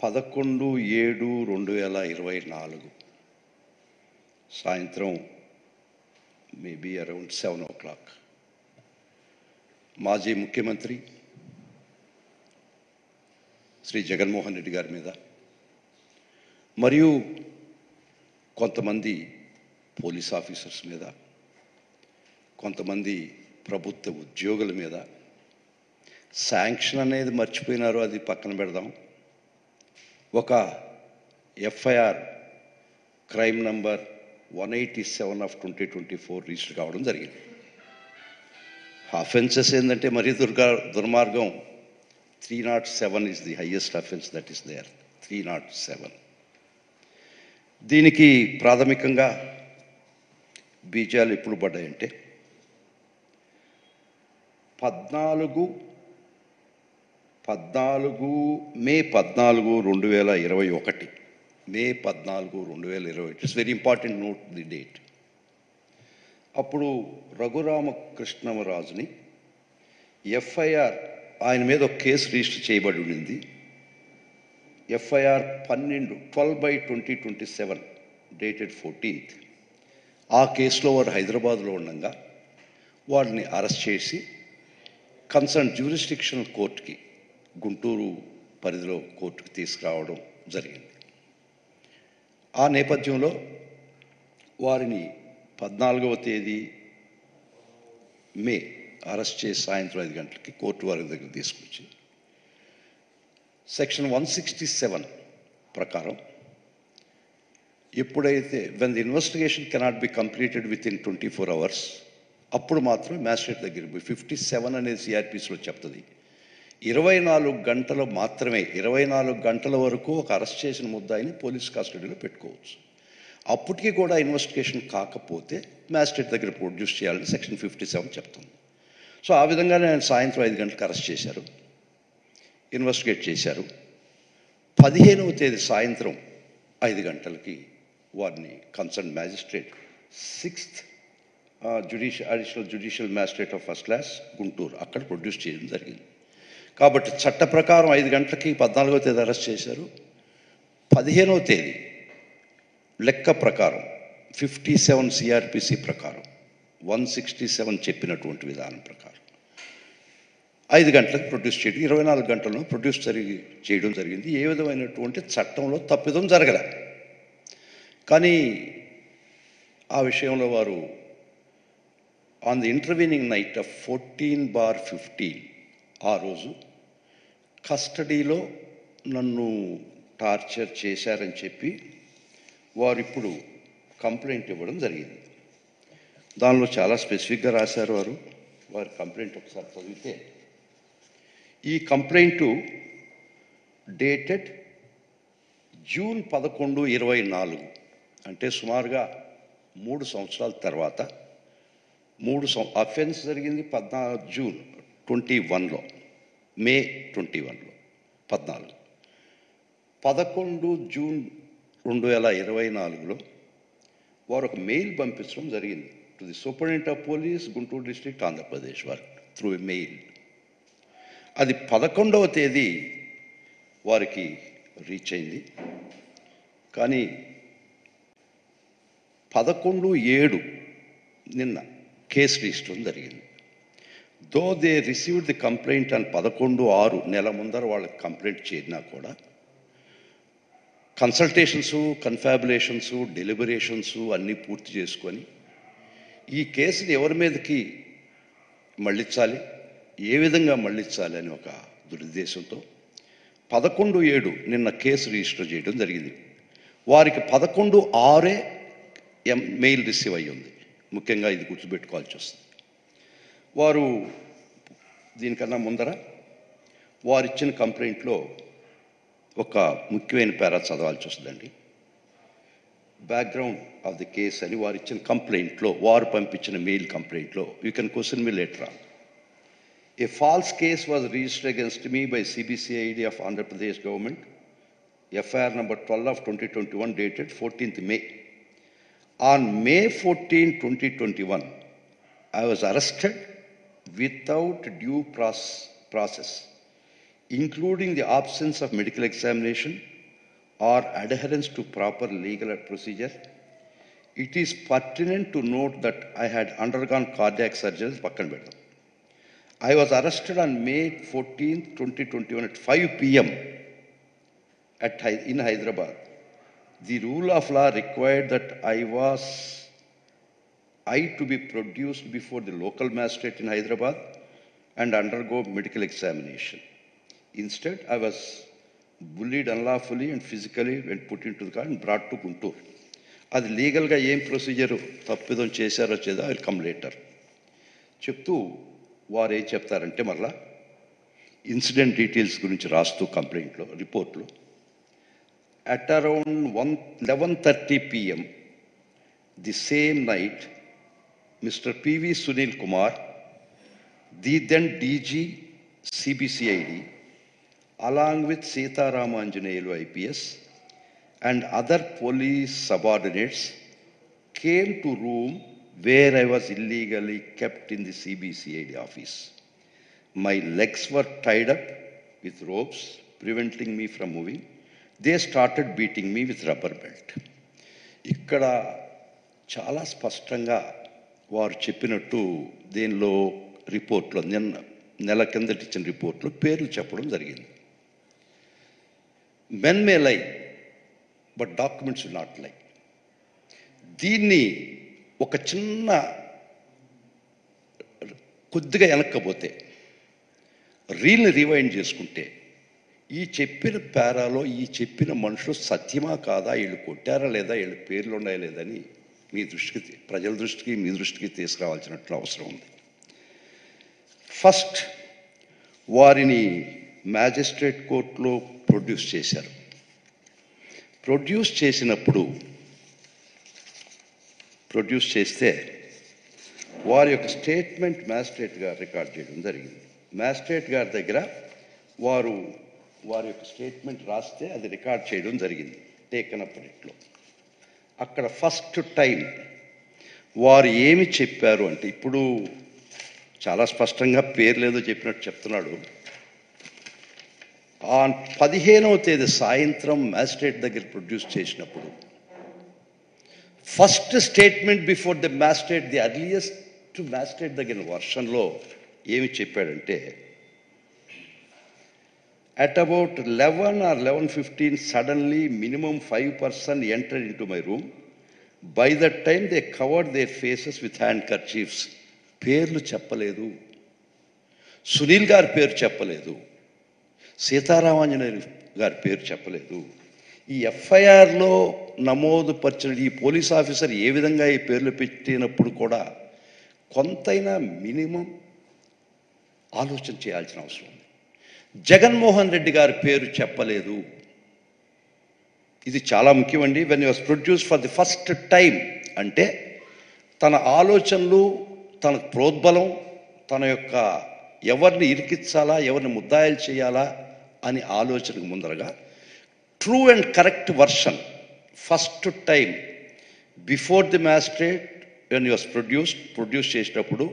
11/7/2024 సాయంత్రం maybe around 7 o'clock మాజీ ముఖ్యమంత్రి శ్రీ జగన్మోహన్ రెడ్డి గారి మీద మరియు కొంతమంది పోలీస్ ఆఫీసర్స్ మీద కొంతమంది ప్రభుత్వ ఉద్యోగుల మీద శాంక్షన్ అనేది మర్చిపోయినారు, అది పక్కన పెడదాం. ఒక ఎఫ్ఐఆర్ క్రైమ్ నంబర్ 187/2024 రిజిస్టర్ కావడం జరిగింది. అఫెన్సెస్ ఏంటంటే మరీ దుర్మార్గం. 307 is the highest offense that is there. 307. దీనికి ప్రాథమికంగా బీజాలు ఎప్పుడు పడ్డాయంటే 14 మే 14, 2021. మే 14, 2021. It's very important, note the date. అప్పుడు రఘురామకృష్ణరాజుని ఎఫ్ఐఆర్, ఆయన మీద ఒక కేసు రిజిస్టర్ చేయబడి ఉండింది. FIR 12/2027 dated 14th. ఆ కేసులో వారు హైదరాబాద్లో ఉండగా వారిని అరెస్ట్ చేసి కన్సర్న్ జ్యూరిస్డిక్షనల్ కోర్టుకి, గుంటూరు పరిధిలో కోర్టుకు తీసుకురావడం జరిగింది. ఆ నేపథ్యంలో వారిని 14వ తేదీ మే అరెస్ట్ చేసి సాయంత్రం 5 గంటలకి కోర్టు వారి దగ్గర తీసుకొచ్చి సెక్షన్ 167 ప్రకారం ఎప్పుడైతే when the investigation cannot be completed with in 24 hours, అప్పుడు మాత్రం మ్యాజిస్ట్రేట్ దగ్గరికి పోయి 57 అనేది సిఆర్పిసిలో చెప్తుంది. 24 గంటలు మాత్రమే, 24 గంటల వరకు ఒక అరెస్ట్ చేసిన ముద్దాయిని పోలీస్ కస్టడీలో పెట్టుకోవచ్చు. అప్పటికీ కూడా ఇన్వెస్టిగేషన్ కాకపోతే మ్యాజిస్ట్రేట్ దగ్గర ప్రొడ్యూస్ చేయాలని సెక్షన్ 57 చెప్తుంది. సో ఆ విధంగానే ఆయన సాయంత్రం 5 గంటలకు అరెస్ట్ చేశారు, ఇన్వెస్టిగేట్ చేశారు. 15వ తేదీ సాయంత్రం 5 గంటలకి వారిని concern magistrate 6th additional judicial magistrate of first class Guntur అక్కడ ప్రొడ్యూస్ చేయడం జరిగింది. కాబట్టి చట్ట ప్రకారం 5 గంటలకి 14వ తేదీ అరెస్ట్ చేశారు. 15వ తేదీ లెక్క ప్రకారం 57 సిఆర్పిసి ప్రకారం 167 చెప్పినటువంటి విధానం ప్రకారం 5 గంటలకు ప్రొడ్యూస్ చేయడం, 24 గంటల్లో ప్రొడ్యూస్ చేయడం జరిగింది. ఏ విధమైనటువంటి చట్టంలో తప్పిదం జరగలే. కానీ ఆ విషయంలో వారు on the intervening knight of 14/15 ఆ రోజు కస్టడీలో నన్ను టార్చర్ చేశారని చెప్పి వారు ఇప్పుడు కంప్లైంట్ ఇవ్వడం జరిగింది. దానిలో చాలా స్పెసిఫిక్గా రాశారు వారి కంప్లైంట్ ఒకసారి చదివితే, ఈ కంప్లైంటు డేటెడ్ June 11, 2024, అంటే సుమారుగా 3 సంవత్సరాల తర్వాత. అఫెన్స్ జరిగింది 14 June 21లో, మే 21లో 14. 11 June 2024లో వారు ఒక మెయిల్ పంపించడం జరిగింది to the superintendent of police, Guntur district, Andhra Pradesh, వారు త్రూ ఎ మెయిల్. అది 11వ తేదీ వారికి రీచ్ అయింది. కానీ 11/7 నిన్న కేసు రిజిస్టర్ జరిగింది. Though they received the complaint and 11/6 నెల ముందర వాళ్ళకి కంప్లైంట్ చేరినా కూడా కన్సల్టేషన్సు, కన్ఫాబులేషన్సు, డెలిబరేషన్సు అన్నీ పూర్తి చేసుకొని ఈ కేసుని ఎవరి మీదకి మళ్ళించాలి, ఏ విధంగా మళ్ళించాలి అని ఒక దురుద్దేశంతో 11/7 నిన్న కేసు రిజిస్టర్ చేయడం జరిగింది. వారికి 11/6 మెయిల్ రిసీవ్ అయ్యి ఉంది. ముఖ్యంగా ఇది గుర్తుపెట్టుకోవాల్సి వస్తుంది. వారు దీనికన్నా ముందర వారు ఇచ్చిన కంప్లైంట్లో ఒక ముఖ్యమైన పేరా చదవాల్సి వస్తుందండి. బ్యాక్గ్రౌండ్ ఆఫ్ ది కేస్ అని వారు ఇచ్చిన కంప్లైంట్లో, వారు పంపించిన మెయిల్ కంప్లైంట్లో, you can question me later on. A false case was registered against me by CBCID of Andhra Pradesh government, FIR number 12/2021 dated 14th May. On May 14, 2021, I was arrested without due process including the absence of medical examination or adherence to proper legal procedure. It is pertinent to note that I had undergone cardiac surgery. I was arrested on May 14, 2021 at 5 p.m. in Hyderabad. The rule of law required that I to be produced before the local magistrate in Hyderabad and undergo medical examination. Instead, I was bullied unlawfully and physically when put into the car and brought to Guntur. అది లీగల్గా ఏం procedure తప్పిదం చేశారో చేదో I will come later చెప్తూ వారు ఏం చెప్తారంటే మళ్ళా ఇన్సిడెంట్ డీటెయిల్స్ గురించి రాస్తూ కంప్లైంట్లో రిపోర్ట్లో at around 11:30 p.m. the same night, Mr. P.V. Sunil Kumar, the then DG CBCID, along with Sita Ramanjaneyulu IPS and other police subordinates, came to room where I was illegally kept in the CBCID office. My legs were tied up with ropes, preventing me from moving. They started beating me with rubber belt. ఇక్కడ చాలా స్పష్టంగా వారు చెప్పినట్టు దీనిలో రిపోర్ట్లో నెల కిందటి ఇచ్చిన రిపోర్ట్లో పేర్లు చెప్పడం జరిగింది. మెన్ మే లై బట్ డాక్యుమెంట్స్ విల్ నాట్ లై. దీన్ని ఒక చిన్న కొద్దిగా వెనక్కపోతే రీల్ని రివైండ్ చేసుకుంటే ఈ చెప్పిన పేరాలో ఈ చెప్పిన మనుషులు సత్యమా కాదా, వీళ్ళు కొట్టారా లేదా, వీళ్ళ పేర్లు ఉన్నాయా లేదని మీ దృష్టికి, ప్రజల దృష్టికి, మీ దృష్టికి తీసుకురావాల్సినట్లు అవసరం ఉంది. ఫస్ట్ వారిని మ్యాజిస్ట్రేట్ కోర్టులో ప్రొడ్యూస్ చేశారు. ప్రొడ్యూస్ చేస్తే వారి యొక్క స్టేట్మెంట్ మ్యాజిస్ట్రేట్ గారు రికార్డ్ చేయడం జరిగింది. మ్యాజిస్ట్రేట్ గారి దగ్గర వారి యొక్క స్టేట్మెంట్ రాస్తే అది రికార్డ్ చేయడం జరిగింది టేకన్ అప్ ఇట్లో. అక్కడ ఫస్ట్ టైం వారు ఏమి చెప్పారు అంటే, ఇప్పుడు చాలా స్పష్టంగా పేర్లు ఏదో చెప్పినట్టు చెప్తున్నాడు. ఆ 15వ తేదీ సాయంత్రం మ్యాజిస్ట్రేట్ దగ్గర ప్రొడ్యూస్ చేసినప్పుడు first statement before the magistrate, the earliest magistrate దగ్గర వర్షన్లో ఏమి చెప్పాడంటే, at about 11 or 11:15 suddenly minimum 5 persons entered into my room. By that time they covered their faces with handkerchiefs. పేర్లు చెప్పలేదు, సునీల్ గారి పేరు చెప్పలేదు, సీతారామాంజనేయులు గారి పేరు చెప్పలేదు. ఈ ఎఫ్ఐఆర్లో నమోదు పరిచిన ఈ పోలీస్ ఆఫీసర్ ఏ విధంగా ఈ పేర్లు పెట్టినప్పుడు కూడా కొంతైనా మినిమం ఆలోచన చేయాల్సిన అవసరం ఉంది. జగన్మోహన్ రెడ్డి గారి పేరు చెప్పలేదు. ఇది చాలా ముఖ్యమండి. When was produce for the first time అంటే తన ఆలోచనలు, తన ప్రోద్బలం, తన యొక్క ఎవరిని ఇరికించాలా, ఎవరిని ముద్దాయిలు చేయాలా అని ఆలోచనకు ముందరగా true and correct version first time before the magistrate when was produce చేసినప్పుడు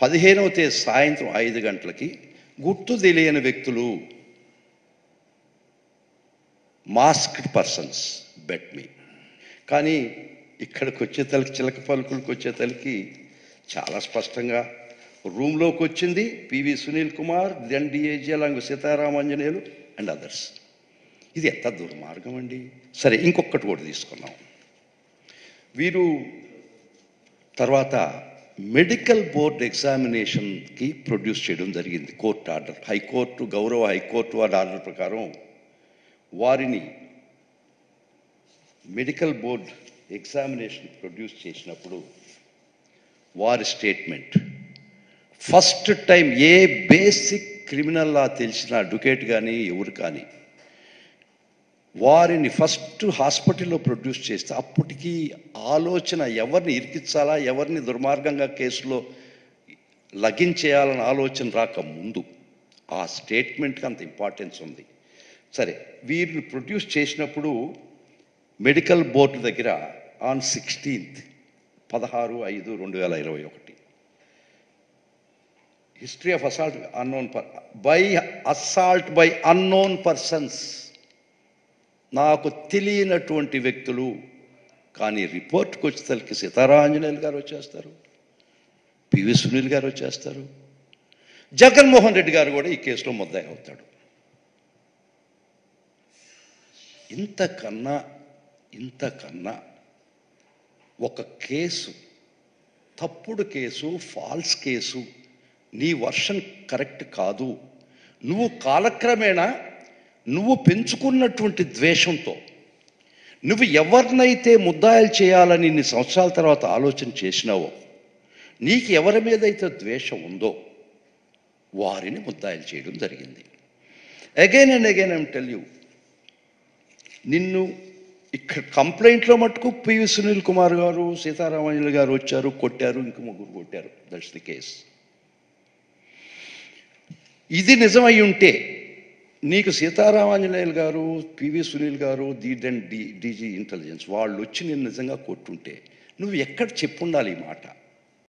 15వ తేదీ సాయంత్రం 5 గంటలకి గుర్తు తెలియని వ్యక్తులు, మాస్క్డ్ పర్సన్స్ బెట్ మీ. కానీ ఇక్కడికి వచ్చేతలకి, చిలక పలుకులకు వచ్చేతలకి చాలా స్పష్టంగా రూమ్లోకి వచ్చింది P V Sunil Kumar, then DIG along Sitaramanjaneyulu and others. ఇది ఎంత దుర్మార్గం అండి. సరే, ఇంకొకటి కూడా తీసుకున్నాం. వీరు తర్వాత మెడికల్ బోర్డ్ ఎగ్జామినేషన్కి ప్రొడ్యూస్ చేయడం జరిగింది. కోర్టు ఆర్డర్, హైకోర్టు, గౌరవ హైకోర్టు వారి ఆర్డర్ ప్రకారం వారిని మెడికల్ బోర్డ్ ఎగ్జామినేషన్ ప్రొడ్యూస్ చేసినప్పుడు వారి స్టేట్మెంట్ ఫస్ట్ టైం ఏ బేసిక్ క్రిమినల్ లా తెలిసిన అడ్వకేట్ కానీ ఎవరు కానీ వారిని ఫస్ట్ హాస్పిటల్లో ప్రొడ్యూస్ చేస్తే అప్పటికి ఆలోచన ఎవరిని ఇరికించాలా, ఎవరిని దుర్మార్గంగా కేసులో లగించేయాలన్న ఆలోచన రాకముందు ఆ స్టేట్మెంట్కి అంత ఇంపార్టెన్స్ ఉంది. సరే, వీరిని ప్రొడ్యూస్ చేసినప్పుడు మెడికల్ బోర్డు దగ్గర on 16th 16/5/2021 history of assault assault by unknown persons, నాకు తెలియనటువంటి వ్యక్తులు. కానీ రిపోర్ట్కి వచ్చేసరికి సీతారామాంజనేయులు గారు వచ్చేస్తారు, పివి సునీల్ గారు వచ్చేస్తారు, జగన్మోహన్ రెడ్డి గారు కూడా ఈ కేసులో ముద్దాయి అవుతాడు. ఇంతకన్నా ఒక కేసు, తప్పుడు కేసు, ఫాల్స్ కేసు, నీ వర్షన్ కరెక్ట్ కాదు, నువ్వు కాలక్రమేణా నువ్వు పెంచుకున్నటువంటి ద్వేషంతో నువ్వు ఎవరినైతే ముద్దాయిలు చేయాలని ఇన్ని సంవత్సరాల తర్వాత ఆలోచన చేసినావో, నీకు ఎవరి మీద అయితే ద్వేషం ఉందో వారిని ముద్దాయిలు చేయడం జరిగింది. Again and again I'm tell you, నిన్ను ఇక్కడ కంప్లైంట్లో మటుకు పివి సునీల్ కుమార్ గారు, సీతారామాంజనేయులు గారు వచ్చారు, కొట్టారు, ఇంక ముగ్గురు కొట్టారు, దట్స్ ది కేస్. ఇది నిజమై ఉంటే నీకు సీతారామాంజనేయులు గారు, పివి సునీల్ గారు, డీజీ ఇంటెలిజెన్స్ వాళ్ళు వచ్చి నేను నిజంగా కొట్టుంటే నువ్వు ఎక్కడ చెప్పుండాలి ఈ మాట?